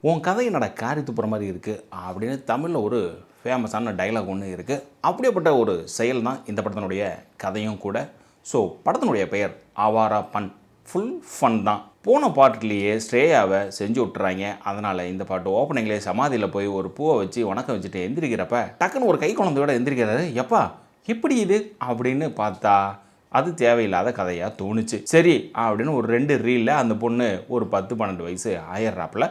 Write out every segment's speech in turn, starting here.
உன் கதை என்னடா காரி துப்புற மாதிரி இருக்குது அப்படின்னு தமிழில் ஒரு ஃபேமஸான டைலாக் ஒன்று இருக்குது. அப்படியேப்பட்ட ஒரு செயல் தான் இந்த படத்தினுடைய கதையும் கூட. ஸோ படத்தினுடைய பெயர் ஆவாரா பன். ஃபுல் ஃபன் தான். போன பாட்டுலேயே ஸ்ரேயாவை செஞ்சு விட்டுறாங்க. அதனால் இந்த பாட்டு ஓப்பனிங்லேயே சமாதியில் போய் ஒரு பூவை வச்சு வணக்கம் வச்சுட்டு எந்திரிக்கிறப்ப டக்குன்னு ஒரு கை குழந்தையோட எந்திரிக்கிறாரு. எப்பா எப்படி இது அப்படின்னு பார்த்தா அது தேவையில்லாத கதையாக தோணுச்சு. சரி அப்படின்னு ஒரு 2 ரீலில் அந்த பொண்ணு ஒரு 10-12 வயசு ஆயிடுறாப்புல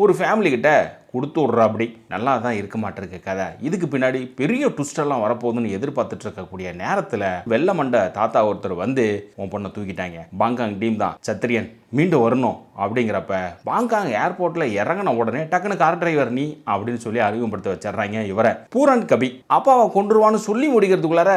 ஒரு ஃபேமிலிக்கிட்ட கொடுத்து விட்றா. அப்படி நல்லா தான் இருக்க மாட்டிருக்கு கதை. இதுக்கு பின்னாடி பெரிய ட்விஸ்டெல்லாம் வரப்போகுதுன்னு எதிர்பார்த்துட்டு இருக்கக்கூடிய நேரத்தில் வெள்ள மண்டை தாத்தா ஒருத்தர் வந்து உன் பொண்ணை தூக்கிட்டாங்க, பாங்காங் டீம் தான் சத்திரியன் மீண்டும் வரணும் அப்படிங்கிறப்ப பாங்காங் ஏர்போர்ட்டில் இறங்கின உடனே டக்குன்னு கார் டிரைவர் நீ அப்படின்னு சொல்லி அறிமுகப்படுத்த வச்சிடறாங்க இவரை. பூரன் கபி அப்பாவை கொண்டுருவான்னு சொல்லி முடிக்கிறதுக்குள்ளார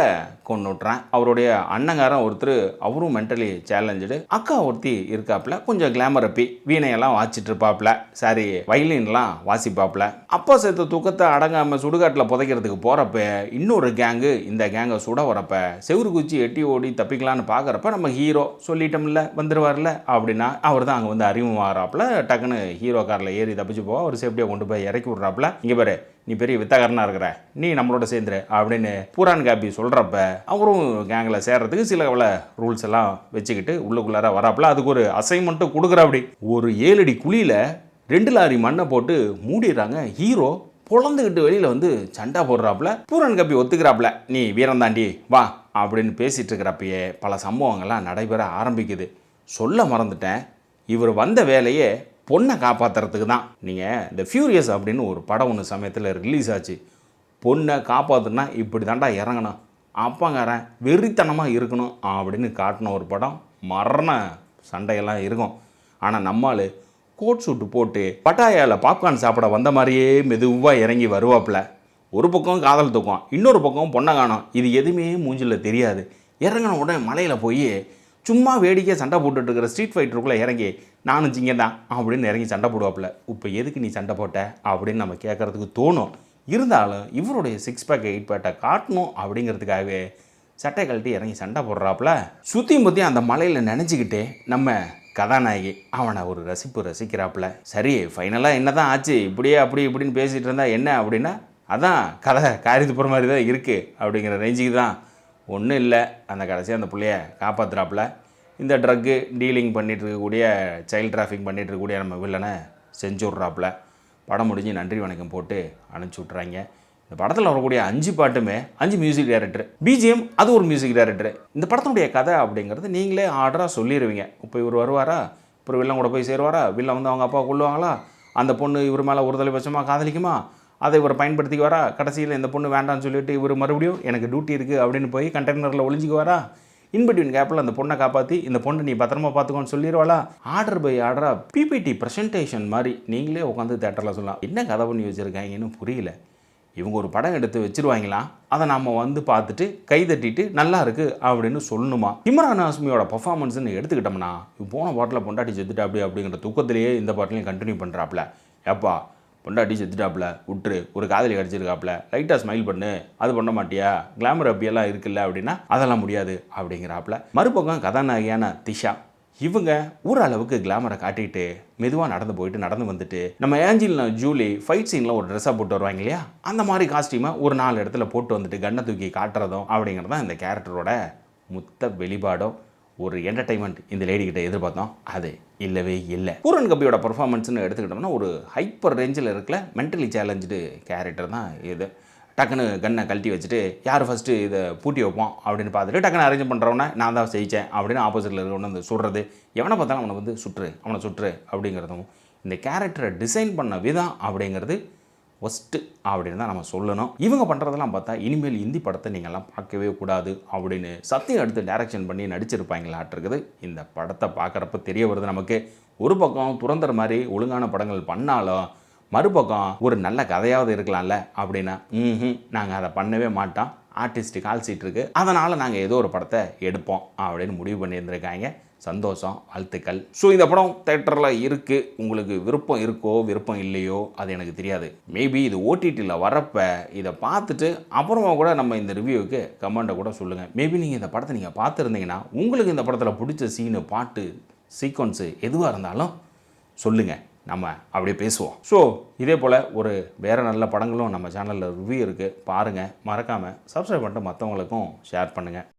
கொண்டு விட்றான். அவருடைய அண்ணங்காரன் ஒருத்தர், அவரும் மென்டலி சேலஞ்சு. அக்கா ஒருத்தி இருக்காப்புல, கொஞ்சம் கிளாமர் அப்பி வீணையெல்லாம் வாச்சிட்டு இருப்பாப்புல, சாரி வயலின்லாம் வாசிப்பாப்புல. அப்பா சேர்த்த தூக்கத்தை அடங்காமல் சுடுகாட்டில் புதைக்கிறதுக்கு போகிறப்ப இன்னொரு கேங்கு இந்த கேங்கை சுட வரப்ப செவுரு குச்சி எட்டி ஓடி தப்பிக்கலான்னு பார்க்குறப்ப நம்ம ஹீரோ சொல்லிட்டோம்ல வந்துடுவார்ல அப்படின்னா அவர் தான் அங்கே வந்து அறிமுகமாகறாப்புல. டக்குன்னு ஹீரோ காரில் ஏறி தப்பிச்சு போக அவர் சேஃப்டியாக கொண்டு போய் இறக்கி விட்றாப்புல. இங்கே பாரு நீ பெரிய வித்தகரனாக இருக்கிற, நீ நம்மளோட சேர்ந்துரு அப்படின்னு பூரான் காப்பி சொல்கிறப்ப அவரும் கேங்கில் சேர்றதுக்கு சில ரூல்ஸ் எல்லாம் வச்சுக்கிட்டு உள்ளுக்குள்ளார வராப்புல. அதுக்கு ஒரு அசைன்மெண்ட்டும் கொடுக்குற. அப்படி ஒரு 7 அடி குழியில் 2 லாரி மண்ணை போட்டு மூடிடுறாங்க. ஹீரோ பொழந்துக்கிட்டு வெளியில் வந்து சண்டை போடுறாப்புல. பூரன் கப்பி ஒத்துக்கிறாப்புல, நீ வீரம் தாண்டி வா அப்படின்னு பேசிகிட்டு இருக்கிறப்பயே பல சம்பவங்கள்லாம் நடைபெற ஆரம்பிக்குது. சொல்ல மறந்துட்டேன், இவர் வந்த வேலையே பொண்ணை காப்பாற்றுறதுக்கு தான். நீங்கள் இந்த ஃபியூரியஸ் அப்படின்னு ஒரு படம் ஒன்று சமயத்தில் ரிலீஸ் ஆச்சு. பொண்ணை காப்பாற்றுனா இப்படி தாண்டா இறங்கணும், அப்பங்காரன் வெறித்தனமாக இருக்கணும் அப்படின்னு காட்டின ஒரு படம். மரண சண்டையெல்லாம் இருக்கும். ஆனால் நம்மால் கோட் சூட்டு போட்டு பட்டாயாவில் பாப்கார்ன் சாப்பிட வந்த மாதிரியே மெதுவாக இறங்கி வருவாப்புல. ஒரு பக்கம் காதல் தூக்கம், இன்னொரு பக்கம் பொண்ணை காணோம். இது எதுவுமே மூஞ்சில் தெரியாது. இறங்கின உடனே மலையில் போய் சும்மா வேடிக்கை சண்டை போட்டுட்டு இருக்கிற ஸ்ட்ரீட் ஃபைட்டருக்குள்ளே இறங்கி நானும் சிங்க தான் அப்படின்னு இறங்கி சண்டை போடுவாப்புல. இப்போ எதுக்கு நீ சண்டை போட்ட அப்படின்னு நம்ம கேட்குறதுக்கு தோணும். இருந்தாலும் இவருடைய 6 பேக் 8 பேட்டை காட்டணும் அப்படிங்கிறதுக்காகவே சட்டை கழட்டி இறங்கி சண்டை போடுறாப்புல. சுற்றியும் பற்றி அந்த மலையில் நினச்சிக்கிட்டே நம்ம கதாநாயகி அவனை ஒரு ரசிக்கிறாப்புல. சரி ஃபைனலாக என்ன தான் ஆச்சு, இப்படியே அப்படி இப்படின்னு பேசிகிட்டு இருந்தா என்ன அப்படின்னா, அதான் கதை காரியத்து போகிற மாதிரி தான் இருக்குது அப்படிங்கிற ரேஞ்சுக்கு தான். ஒன்றும் இல்லை, அந்த கடைசியாக அந்த பிள்ளைய காப்பாற்றுறாப்புல. இந்த ட்ரக்கு டீலிங் பண்ணிகிட்டு இருக்கக்கூடிய, சைல்டு டிராஃபிக் பண்ணிகிட்டு இருக்கக்கூடிய நம்ம வில்லனை செஞ்சு விட்றாப்புல. படம் முடிஞ்சு நன்றி வணக்கம் போட்டு அனுப்பிச்சி விட்றாங்க. இந்த படத்தில் வரக்கூடிய 5 பாட்டுமே 5 மியூசிக் டைரக்டர், பிஜிஎம் அது ஒரு மியூசிக் டைரக்டர். இந்த படத்தினுடைய கதை அப்படிங்கிறது நீங்களே ஆர்டராக சொல்லிடுவீங்க. இப்போ இவர் வருவாரா, இப்போ வில்லன் கூட போய் சேருவாரா, வில்லன் வந்து அவங்க அப்பா கொள்ளுவாங்களா, அந்த பொண்ணு இவர் மேலே ஒரு தலைபட்சமாக காதலிக்குமா, அதை இவர் பயன்படுத்திக்குவாரா, கடைசியில் இந்த பொண்ணு வேண்டான்னு சொல்லிட்டு இவர் மறுபடியும் எனக்கு டியூட்டி இருக்குது அப்படின்னு போய் கண்டெய்னரில் ஒளிஞ்சிக்குவாரா, இன்பிட்வீன் கேப்பில் அந்த பொண்ணை காப்பாற்றி இந்த பொண்ணை நீ பத்திரமா பார்த்துக்கோன்னு சொல்லிடுவாளா. ஆர்டர் பை ஆர்டராக பிபிடி ப்ரெசன்டேஷன் மாதிரி நீங்களே உட்காந்து தேட்டரில் சொல்லலாம். என்ன கதை பண்ணி வச்சுருக்காங்கன்னு புரியல. இவங்க ஒரு படம் எடுத்து வச்சுருவாங்களாம், அதை நம்ம வந்து பார்த்துட்டு கைதட்டிட்டு நல்லா இருக்குது அப்படின்னு சொல்லணுமா. இம்ரான் ஹாஷ்மியோட பர்ஃபார்மன்ஸ்னு எடுத்துக்கிட்டோம்னா போன பாட்டில் பொண்டாட்டி செத்துட்டா அப்படிங்கிற துக்கத்திலேயே இந்த பாட்டிலையும் கண்டினியூ பண்ணுறாப்புல. எப்பா பொண்டாட்டி செத்துட்டாப்புல விட்டுரு, ஒரு காதலி கிடச்சிருக்காப்புல, லைட்டாக ஸ்மைல் பண்ணு, அது பண்ண மாட்டியா, கிளாமர் அப்படியெல்லாம் இருக்குல்ல அப்படின்னா அதெல்லாம் முடியாது அப்படிங்கிறாப்புல. மறுபக்கம் கதாநாயகியான திஷா, இவங்க ஊரளவுக்கு கிளாமரை காட்டிட்டு மெதுவாக நடந்து வந்துட்டு நம்ம ஏஞ்சலினா ஜூலி ஃபைட் சீனில் ஒரு ட்ரெஸ்ஸாக போட்டு வருவாங்க இல்லையா, அந்த மாதிரி காஸ்டியூமை ஒரு 4 இடத்துல போட்டு வந்துட்டு கண்ணை தூக்கி காட்டுறதும் அப்படிங்கிறது தான் இந்த கேரக்டரோட மொத்த வெளிப்பாடும். ஒரு என்டர்டைன்மெண்ட் இந்த லேடிக்கிட்ட எதிர்பார்த்தோம், அது இல்லவே இல்லை. பூரன் கபியோட பர்ஃபார்மன்ஸ்னு எடுத்துக்கிட்டோம்னா ஒரு ஹைப்பர் ரேஞ்சில் இருக்கல மென்டலி சேலஞ்சு கேரக்டர் தான் இது. டக்குன்னு கண்ணை கழட்டி வச்சுட்டு யார் ஃபஸ்ட்டு இதை பூட்டி வைப்போம் அப்படின்னு பார்த்துட்டு டக்குன்னு அரேஞ்ச் பண்ணுறவன நான் தான் ஜெயித்தேன் அப்படின்னு ஆப்போசிட்டில் இருக்கவன வந்து சுடுறது, எவனை பார்த்தாலும் அவனை வந்து அவனை சுற்று அப்படிங்கிறதும் இந்த கேரக்டரை டிசைன் பண்ண விதம் அப்படிங்கிறது ஒஸ்ட்டு அப்படின்னு தான் நம்ம சொல்லணும். இவங்க பண்ணுறதெல்லாம் பார்த்தா இனிமேல் இந்தி படத்தை நீங்கள்லாம் பார்க்கவே கூடாது அப்படின்னு சத்தியம் எடுத்து டைரக்ஷன் பண்ணி நடிச்சிருப்பாங்களாட்டிருக்குது. இந்த படத்தை பார்க்குறப்ப தெரிய வருது நமக்கு. ஒரு பக்கம் துரந்தர் மாதிரி ஒழுங்கான படங்கள் பண்ணாலும் மறுபக்கம் ஒரு நல்ல கதையாவது இருக்கலாம்ல அப்படின்னா நாங்கள் அதை பண்ணவே மாட்டோம், ஆர்டிஸ்ட்டு கால் சீட் இருக்குது, அதனால் நாங்கள் ஏதோ ஒரு படத்தை எடுப்போம் அப்படின்னு முடிவு பண்ணியிருந்திருக்காங்க. சந்தோஷம், வாழ்த்துக்கள். ஸோ இந்த படம் தேட்டரில் இருக்குது. உங்களுக்கு விருப்பம் இருக்கோ விருப்பம் இல்லையோ அது எனக்கு தெரியாது. மேபி இது ஓடிடியில் வரப்போ இதை பார்த்துட்டு அப்புறமா கூட நம்ம இந்த ரிவ்யூவுக்கு கமெண்ட்டை கூட சொல்லுங்கள். மேபி நீங்கள் இந்த படத்தை நீங்கள் பார்த்துருந்தீங்கன்னா உங்களுக்கு இந்த படத்தில் பிடிச்ச சீனு, பாட்டு, சீக்வன்ஸு எதுவாக இருந்தாலும் சொல்லுங்கள். நம்ம அப்படியே பேசுவோம். ஸோ இதே போல் ஒரு வேறு நல்ல படங்களும் நம்ம சேனலில் ரிவ்யூ இருக்குது, பாருங்கள். மறக்காமல் சப்ஸ்கிரைப் பண்ணிட்டு மற்றவங்களுக்கும் ஷேர் பண்ணுங்கள்.